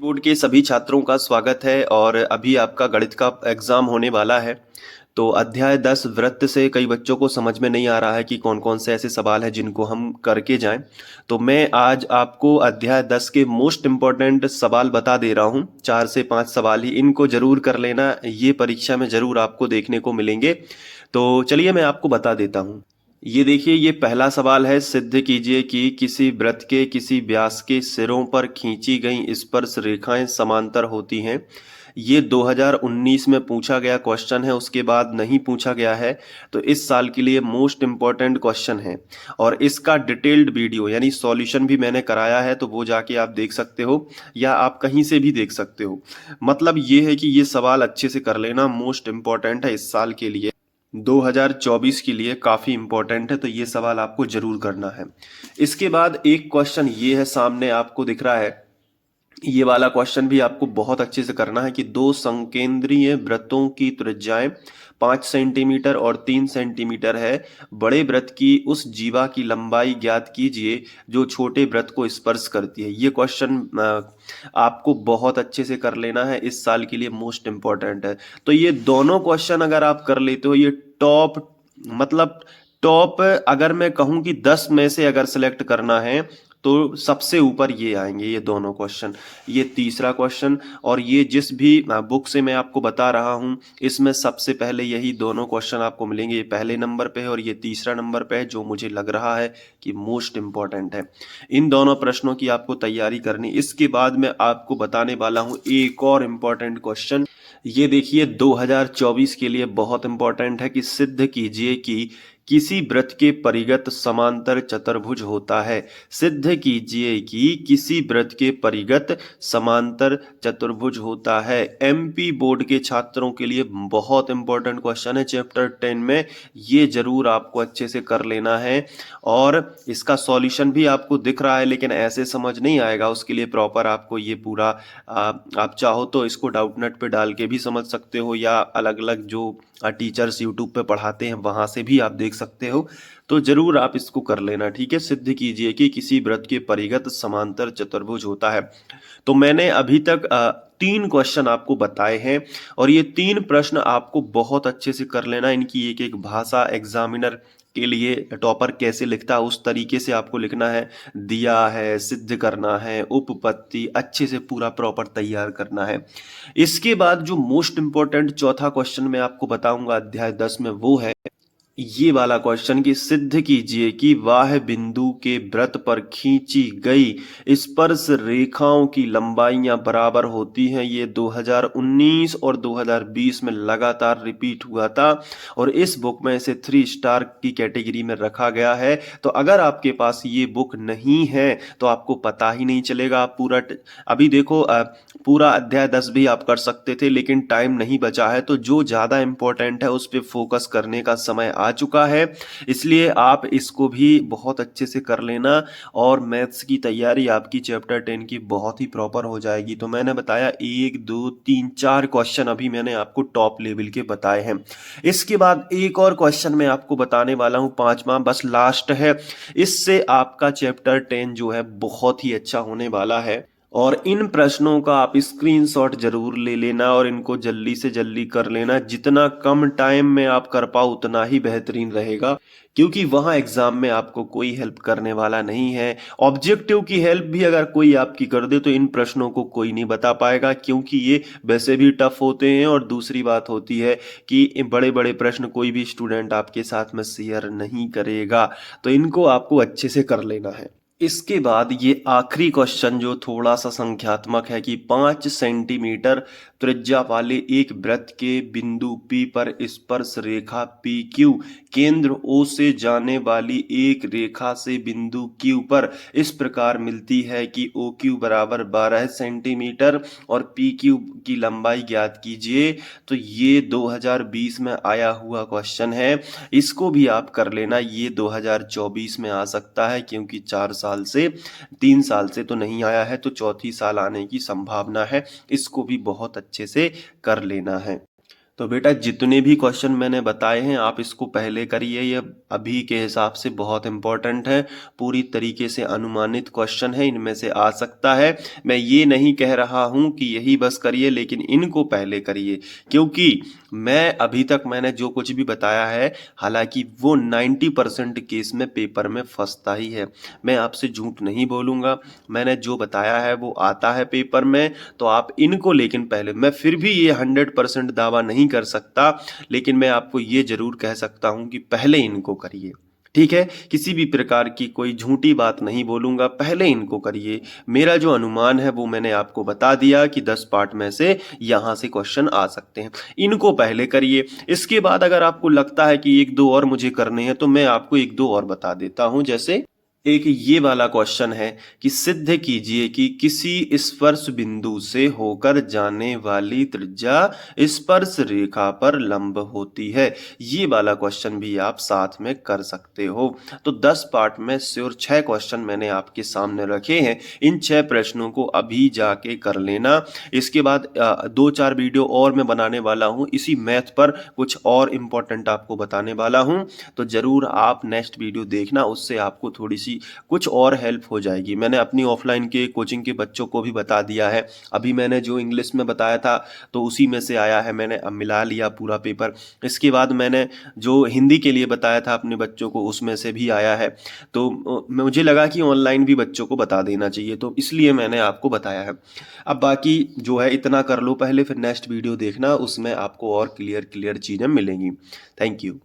Board के सभी छात्रों का स्वागत है और अभी आपका गणित का एग्जाम होने वाला है। तो अध्याय 10 वृत्त से कई बच्चों को समझ में नहीं आ रहा है कि कौन कौन से ऐसे सवाल हैं जिनको हम करके जाएं। तो मैं आज आपको अध्याय 10 के मोस्ट इम्पोर्टेंट सवाल बता दे रहा हूं। 4 से 5 सवाल ही, इनको जरूर कर लेना, ये परीक्षा में जरूर आपको देखने को मिलेंगे। तो चलिए मैं आपको बता देता हूं। ये देखिए, ये पहला सवाल है। सिद्ध कीजिए कि किसी वृत्त के किसी व्यास के सिरों पर खींची गई स्पर्श रेखाएं समांतर होती हैं। ये 2019 में पूछा गया क्वेश्चन है, उसके बाद नहीं पूछा गया है। तो इस साल के लिए मोस्ट इम्पोर्टेंट क्वेश्चन है और इसका डिटेल्ड वीडियो यानी सॉल्यूशन भी मैंने कराया है, तो वो जाके आप देख सकते हो या आप कहीं से भी देख सकते हो। मतलब ये है कि ये सवाल अच्छे से कर लेना, मोस्ट इम्पोर्टेंट है इस साल के लिए, 2024 के लिए काफी इंपॉर्टेंट है। तो ये सवाल आपको जरूर करना है। इसके बाद एक क्वेश्चन ये है, सामने आपको दिख रहा है। ये वाला क्वेश्चन भी आपको बहुत अच्छे से करना है कि दो संकेंद्रीय वृत्तों की त्रिज्याएं 5 सेंटीमीटर और 3 सेंटीमीटर है। बड़े वृत्त की उस जीवा की लंबाई ज्ञात कीजिए जो छोटे वृत्त को स्पर्श करती है। ये क्वेश्चन आपको बहुत अच्छे से कर लेना है, इस साल के लिए मोस्ट इंपॉर्टेंट है। तो ये दोनों क्वेश्चन अगर आप कर लेते हो, ये टॉप, मतलब टॉप, अगर मैं कहूं कि 10 में से अगर सिलेक्ट करना है तो सबसे ऊपर ये आएंगे, ये दोनों क्वेश्चन। ये तीसरा क्वेश्चन और ये जिस भी बुक से मैं आपको बता रहा हूं, इसमें सबसे पहले यही दोनों क्वेश्चन आपको मिलेंगे। ये पहले नंबर पे है और ये तीसरा नंबर पे है, जो मुझे लग रहा है कि मोस्ट इंपॉर्टेंट है। इन दोनों प्रश्नों की आपको तैयारी करनी। इसके बाद मैं आपको बताने वाला हूं एक और इम्पॉर्टेंट क्वेश्चन। ये देखिए, 2024 के लिए बहुत इंपॉर्टेंट है कि सिद्ध कीजिए कि किसी वृत्त के परिगत समांतर चतुर्भुज होता है। सिद्ध कीजिए कि किसी वृत्त के परिगत समांतर चतुर्भुज होता है। एमपी बोर्ड के छात्रों के लिए बहुत इंपॉर्टेंट क्वेश्चन है चैप्टर 10 में, ये जरूर आपको अच्छे से कर लेना है। और इसका सॉल्यूशन भी आपको दिख रहा है, लेकिन ऐसे समझ नहीं आएगा, उसके लिए प्रॉपर आपको ये पूरा आप चाहो तो इसको डाउटनेट पे डाल के भी समझ सकते हो, या अलग अलग जो टीचर्स यूट्यूब पे पढ़ाते हैं वहां से भी आप देख सकते हो। तो जरूर आप इसको कर लेना, ठीक है। सिद्ध कीजिए कि किसी वृत्त के परिगत समांतर चतुर्भुज होता है। तो मैंने अभी तक 3 क्वेश्चन आपको बताए हैं और ये 3 प्रश्न आपको बहुत अच्छे से कर लेना। इनकी एक एक भाषा एग्जामिनर के लिए टॉपर कैसे लिखता है उस तरीके से आपको लिखना है। दिया है, सिद्ध करना है, उपपत्ति अच्छे से पूरा प्रॉपर तैयार करना है। इसके बाद जो मोस्ट इंपॉर्टेंट चौथा क्वेश्चन मैं आपको बताऊंगा अध्याय 10 में, वो है ये वाला क्वेश्चन कि सिद्ध कीजिए कि वाह बिंदु के वृत्त पर खींची गई स्पर्श रेखाओं की लंबाइयां बराबर होती हैं। ये 2019 और 2020 में लगातार रिपीट हुआ था और इस बुक में इसे 3 स्टार की कैटेगरी में रखा गया है। तो अगर आपके पास ये बुक नहीं है तो आपको पता ही नहीं चलेगा। आप पूरा अभी देखो, पूरा अध्याय 10 भी आप कर सकते थे, लेकिन टाइम नहीं बचा है। तो जो ज्यादा इंपॉर्टेंट है उस पर फोकस करने का समय आ चुका है, इसलिए आप इसको भी बहुत अच्छे से कर लेना और मैथ्स की तैयारी आपकी चैप्टर 10 की बहुत ही प्रॉपर हो जाएगी। तो मैंने बताया 1 2 3 4 क्वेश्चन अभी मैंने आपको टॉप लेवल के बताए हैं। इसके बाद एक और क्वेश्चन मैं आपको बताने वाला हूं, 5वां, बस लास्ट है। इससे आपका चैप्टर 10 जो है बहुत ही अच्छा होने वाला है और इन प्रश्नों का आप स्क्रीनशॉट जरूर ले लेना और इनको जल्दी से जल्दी कर लेना। जितना कम टाइम में आप कर पाओ उतना ही बेहतरीन रहेगा, क्योंकि वहां एग्जाम में आपको कोई हेल्प करने वाला नहीं है। ऑब्जेक्टिव की हेल्प भी अगर कोई आपकी कर दे तो इन प्रश्नों को कोई नहीं बता पाएगा, क्योंकि ये वैसे भी टफ होते हैं। और दूसरी बात होती है कि बड़े बड़े प्रश्न कोई भी स्टूडेंट आपके साथ में शेयर नहीं करेगा, तो इनको आपको अच्छे से कर लेना है। इसके बाद ये आखिरी क्वेश्चन जो थोड़ा सा संख्यात्मक है कि 5 सेंटीमीटर त्रिज्या वाले एक वृत्त के बिंदु P पर स्पर्श रेखा PQ केंद्र O से जाने वाली एक रेखा से बिंदु Q पर इस प्रकार मिलती है कि OQ बराबर 12 सेंटीमीटर और PQ की लंबाई ज्ञात कीजिए। तो ये 2020 में आया हुआ क्वेश्चन है, इसको भी आप कर लेना। ये 2024 में आ सकता है, क्योंकि 4 साल से 3 साल से तो नहीं आया है, तो चौथी साल आने की संभावना है। इसको भी बहुत अच्छे से कर लेना है। तो बेटा जितने भी क्वेश्चन मैंने बताए हैं आप इसको पहले करिए, ये अभी के हिसाब से बहुत इंपॉर्टेंट है, पूरी तरीके से अनुमानित क्वेश्चन है, इनमें से आ सकता है। मैं ये नहीं कह रहा हूँ कि यही बस करिए, लेकिन इनको पहले करिए, क्योंकि मैं अभी तक मैंने जो कुछ भी बताया है, हालांकि वो 90% केस में पेपर में फंसता ही है। मैं आपसे झूठ नहीं बोलूँगा, मैंने जो बताया है वो आता है पेपर में, तो आप इनको, लेकिन पहले मैं फिर भी ये 100% दावा नहीं कर सकता, लेकिन मैं आपको ये जरूर कह सकता हूं कि पहले इनको करिए। ठीक है, किसी भी प्रकार की कोई झूठी बात नहीं बोलूंगा, पहले इनको करिए। मेरा जो अनुमान है वो मैंने आपको बता दिया कि 10 पार्ट में से यहां से क्वेश्चन आ सकते हैं, इनको पहले करिए। इसके बाद अगर आपको लगता है कि एक दो और मुझे करने हैं तो मैं आपको एक दो और बता देता हूं। जैसे एक ये वाला क्वेश्चन है कि सिद्ध कीजिए कि किसी स्पर्श बिंदु से होकर जाने वाली त्रिज्या स्पर्श रेखा पर लंब होती है। ये वाला क्वेश्चन भी आप साथ में कर सकते हो। तो 10 पार्ट में से और 6 क्वेश्चन मैंने आपके सामने रखे हैं, इन 6 प्रश्नों को अभी जाके कर लेना। इसके बाद 2-4 वीडियो और मैं बनाने वाला हूँ इसी मैथ पर, कुछ और इम्पोर्टेंट आपको बताने वाला हूँ, तो जरूर आप नेक्स्ट वीडियो देखना, उससे आपको थोड़ी सी कुछ और हेल्प हो जाएगी। मैंने अपनी ऑफलाइन के कोचिंग के बच्चों को भी बता दिया है, अभी मैंने जो इंग्लिश में बताया था तो उसी में से आया है, मैंने अब मिला लिया पूरा पेपर। इसके बाद मैंने जो हिंदी के लिए बताया था अपने बच्चों को उसमें से भी आया है, तो मुझे लगा कि ऑनलाइन भी बच्चों को बता देना चाहिए, तो इसलिए मैंने आपको बताया है। अब बाकी जो है इतना कर लो पहले, फिर नेक्स्ट वीडियो देखना, उसमें आपको और क्लियर क्लियर चीज़ें मिलेंगी। Thank you.